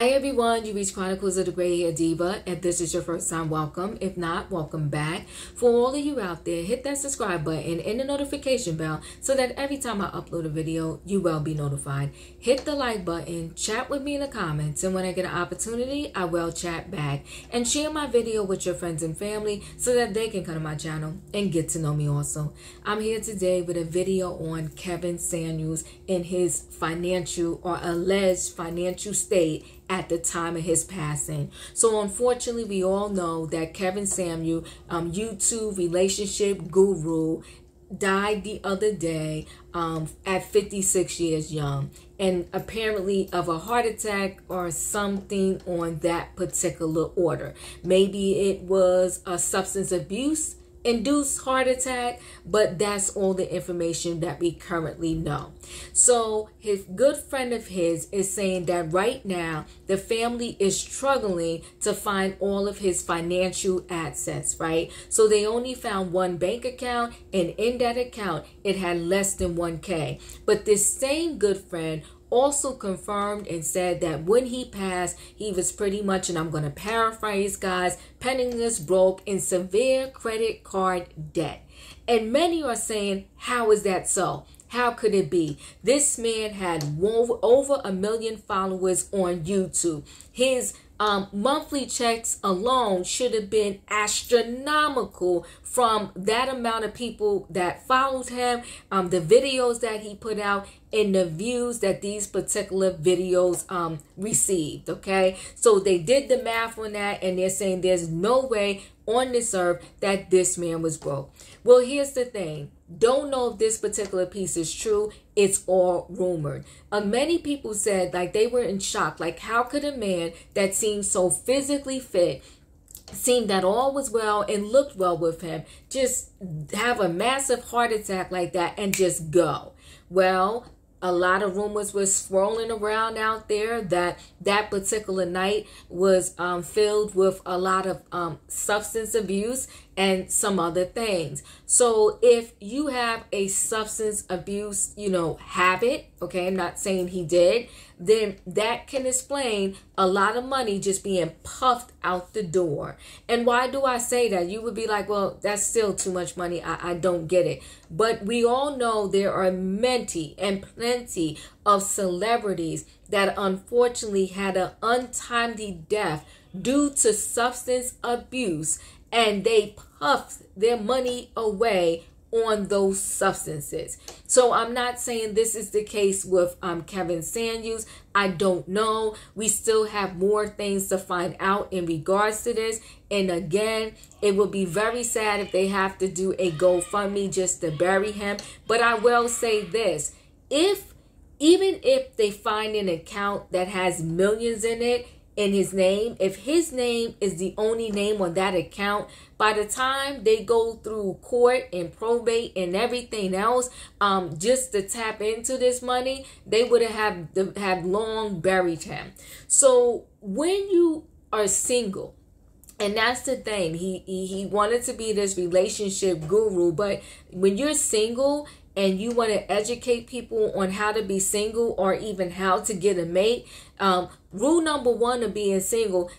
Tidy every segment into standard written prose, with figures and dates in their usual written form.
Hi everyone, you reached Chronicles of the Gray Hair Diva. If this is your first time, welcome. If not, welcome back. For all of you out there, hit that subscribe button and the notification bell so that every time I upload a video, you will be notified. Hit the like button, chat with me in the comments, and when I get an opportunity, I will chat back. And share my video with your friends and family so that they can come to my channel and get to know me also. I'm here today with a video on Kevin Samuels and his financial or alleged financial state at the time of his passing. So unfortunately, we all know that Kevin Samuel, YouTube relationship guru, died the other day at 56 years young, and apparently of a heart attack or something on that particular order. Maybe it was a substance abuse induced heart attack, but that's all the information that we currently know. So his good friend of his is saying that right now the family is struggling to find all of his financial assets, right? So they only found one bank account, and in that account it had less than 1K. But this same good friend also confirmed and said that when he passed, he was pretty much, and I'm going to paraphrase guys, penniless, broke, in severe credit card debt. And many are saying, how is that so? How could it be? This man had over 1 million followers on YouTube. His monthly checks alone should have been astronomical from that amount of people that followed him, the videos that he put out, and the views that these particular videos received. Okay, so they did the math on that, and they're saying there's no way on this earth that this man was broke. Well, here's the thing. Don't know if this particular piece is true. It's all rumored. Many people said, like, they were in shock. Like, how could a man that seemed so physically fit, seemed that all was well and looked well with him, just have a massive heart attack like that and just go? Well, a lot of rumors were swirling around out there that that particular night was filled with a lot of substance abuse and some other things. So if you have a substance abuse, habit, okay, I'm not saying he did, then that can explain a lot of money just being puffed out the door. And why do I say that? You would be like, well, that's still too much money. I don't get it. But we all know there are plenty of celebrities that unfortunately had an untimely death due to substance abuse, and they puffed their money away on those substances. So I'm not saying this is the case with Kevin Samuels. I don't know. We still have more things to find out in regards to this. And again, it will be very sad if they have to do a GoFundMe just to bury him. But I will say this. Even if they find an account that has millions in it, in his name, if his name is the only name on that account, by the time they go through court and probate and everything else, just to tap into this money, they would have long buried him. So when you are single, and that's the thing, he wanted to be this relationship guru, but when you're single and you want to educate people on how to be single or even how to get a mate, rule number one of being single,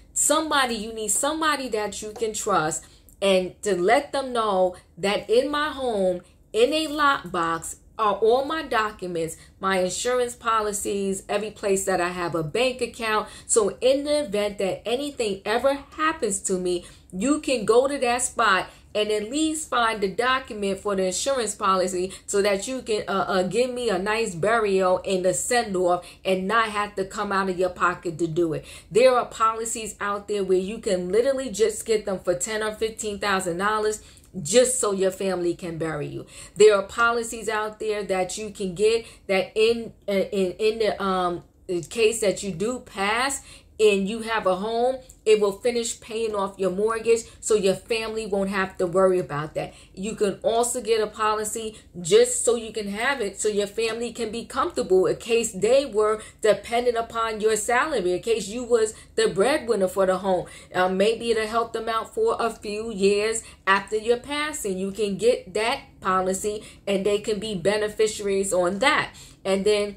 you need somebody that you can trust, and to let them know that in my home, in a lockbox, are all my documents, my insurance policies, every place that I have a bank account. So in the event that anything ever happens to me, you can go to that spot and at least find the document for the insurance policy so that you can give me a nice burial and a send-off and not have to come out of your pocket to do it. There are policies out there where you can literally just get them for $10,000 or $15,000 just so your family can bury you. There are policies out there that you can get that in the case that you do pass and you have a home, it will finish paying off your mortgage so your family won't have to worry about that. You can also get a policy just so you can have it so your family can be comfortable in case they were dependent upon your salary, in case you was the breadwinner for the home. Maybe it'll help them out for a few years after your passing. You can get that policy and they can be beneficiaries on that. And then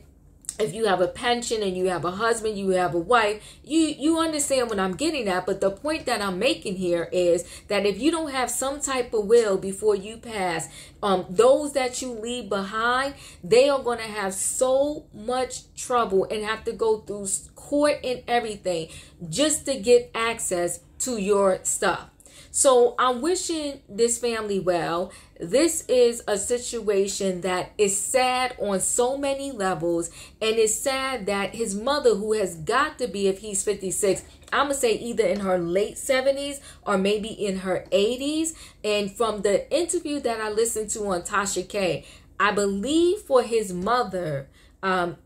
if you have a pension and you have a husband, you have a wife, you understand what I'm getting at. But the point that I'm making here is that if you don't have some type of will before you pass, those that you leave behind, they are going to have so much trouble and have to go through court and everything just to get access to your stuff. So I'm wishing this family well. This is a situation that is sad on so many levels, and it's sad that his mother, who has got to be, if he's 56, I'm going to say either in her late 70s or maybe in her 80s. And from the interview that I listened to on Tasha K, I believe for his mother,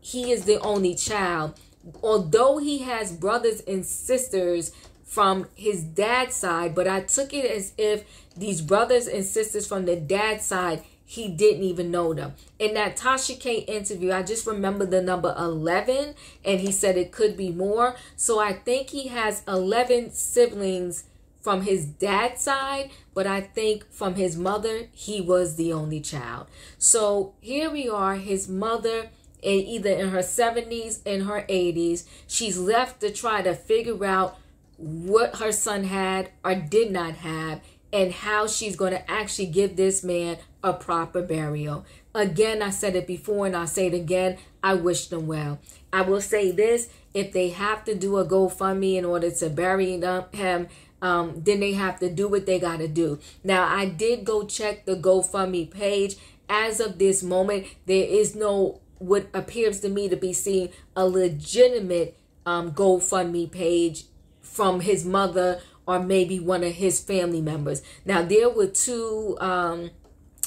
he is the only child. Although he has brothers and sisters from his dad's side, but I took it as if these brothers and sisters from the dad's side, he didn't even know them. In that Tasha K interview, I just remember the number 11, and he said it could be more. So I think he has 11 siblings from his dad's side, but I think from his mother, he was the only child. So here we are, his mother, either in her 70s and her 80s, she's left to try to figure out what her son had or did not have, and how she's going to actually give this man a proper burial. Again, I said it before and I'll say it again, I wish them well. I will say this, if they have to do a GoFundMe in order to bury him, then they have to do what they got to do. Now, I did go check the GoFundMe page. As of this moment, there is no, what appears to me to be seen, a legitimate GoFundMe page from his mother or maybe one of his family members. Now, there were two, I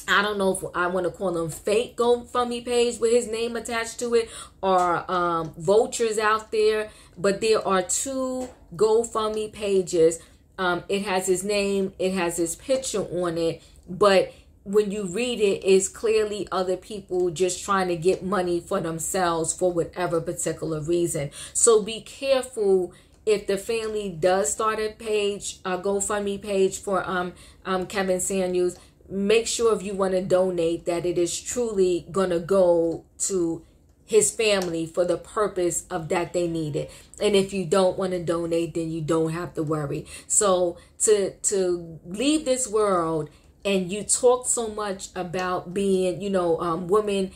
don't know if I want to call them fake GoFundMe page with his name attached to it, or vultures out there, but there are two GoFundMe pages. It has his name, it has his picture on it, but when you read it, it's clearly other people just trying to get money for themselves for whatever particular reason. So be careful. If the family does start a page, a GoFundMe page for Kevin Samuels, make sure if you want to donate that it is truly going to go to his family for the purpose of that they need it. And if you don't want to donate, then you don't have to worry. So to leave this world, and you talk so much about being, women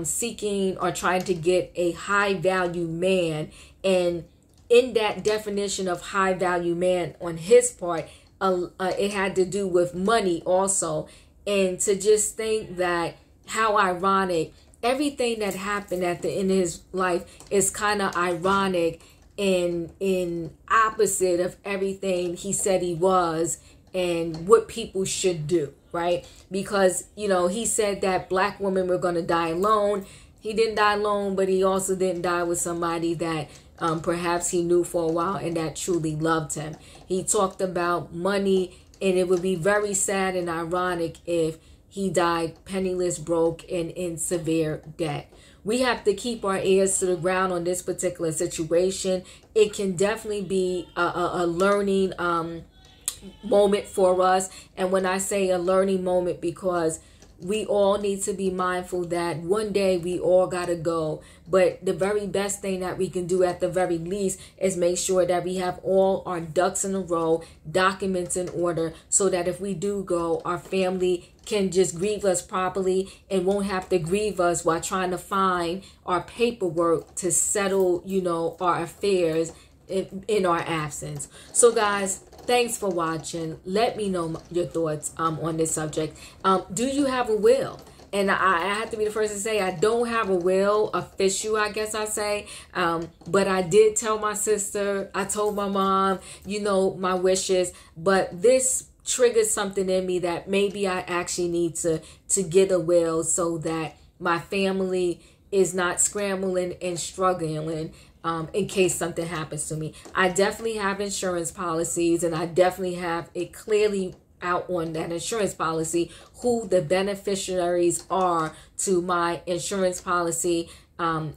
seeking or trying to get a high value man, and in that definition of high value man on his part, it had to do with money also. And to just think that, how ironic, everything that happened at the end of his life is kind of ironic in opposite of everything he said he was and what people should do, right? Because, he said that black women were going to die alone. He didn't die alone, but he also didn't die with somebody that perhaps he knew for a while and that truly loved him. He talked about money, and it would be very sad and ironic if he died penniless, broke, and in severe debt. We have to keep our ears to the ground on this particular situation. It can definitely be a learning moment for us. And when I say a learning moment, because we all need to be mindful that one day we all got to go. But the very best thing that we can do at the very least is make sure that we have all our ducks in a row, documents in order, so that if we do go, our family can just grieve us properly and won't have to grieve us while trying to find our paperwork to settle, our affairs in our absence. So guys, thanks for watching. Let me know your thoughts on this subject. Do you have a will? And I have to be the first to say I don't have a will official, I guess I say. But I did tell my sister, I told my mom, my wishes. But this triggered something in me that maybe I actually need to get a will so that my family is not scrambling and struggling in case something happens to me. I definitely have insurance policies, and I definitely have it clearly out on that insurance policy who the beneficiaries are to my insurance policy.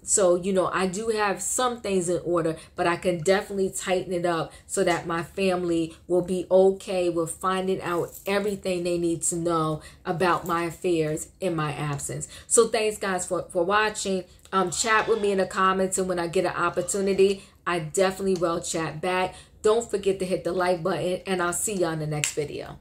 So, you know, I do have some things in order, but I can definitely tighten it up so that my family will be okay with finding out everything they need to know about my affairs in my absence. So thanks guys for watching. Chat with me in the comments, and when I get an opportunity, I definitely will chat back. Don't forget to hit the like button, and I'll see you on the next video.